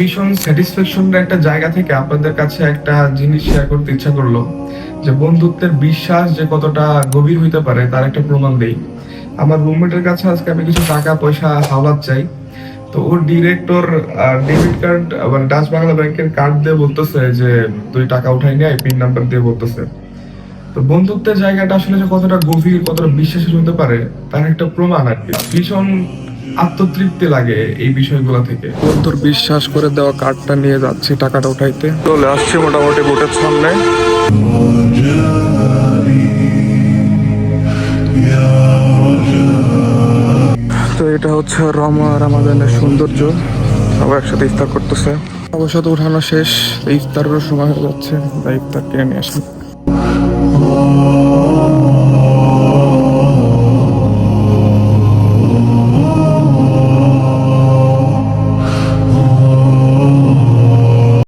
ভীষণ স্যাটিসফ্যাকশনের একটা জায়গা থেকে আপনাদের কাছে একটা জিনিস শেয়ার করতে ইচ্ছা করলো, যে বন্ধুত্বের বিশ্বাস যে কতটা গভীর হইতে পারে তার একটা প্রমাণ দেই। আমার রুমমেটের কাছে আজকে আমি কিছু টাকা পয়সা হাওলাত চাই, তো ওর ডিরেক্টর ডেবিট কার্ড মানে ডাচ বাংলা ব্যাংকের কার্ড দিয়ে বলতেছে যে তুই টাকা উঠাই নিয়ে পিন নাম্বার দিয়ে বলতেছে। তো বন্ধুত্বের জায়গাটা আসলে যে কতটা গভীর, কতটা বিশ্বাসী হতে পারে তার একটা প্রমাণ আর কি। ভীষণ আত্মতৃপ্তি লাগে এই বিষয়গুলো থেকে। বন্ধুর বিশ্বাস করে দেওয়া কার্ডটা নিয়ে যাচ্ছি টাকাটা উঠাইতে, চলে আসছি মোটামুটি বোটের সামনে। তো এটা হচ্ছে রামাদানের সৌন্দর্য, সবাই একসাথে ইফতার করতেছে। অবশ্য তো উঠানো শেষ, ইফতারের সময় হয়ে যাচ্ছে, তাই ইফতার কিনে নিয়ে আসি।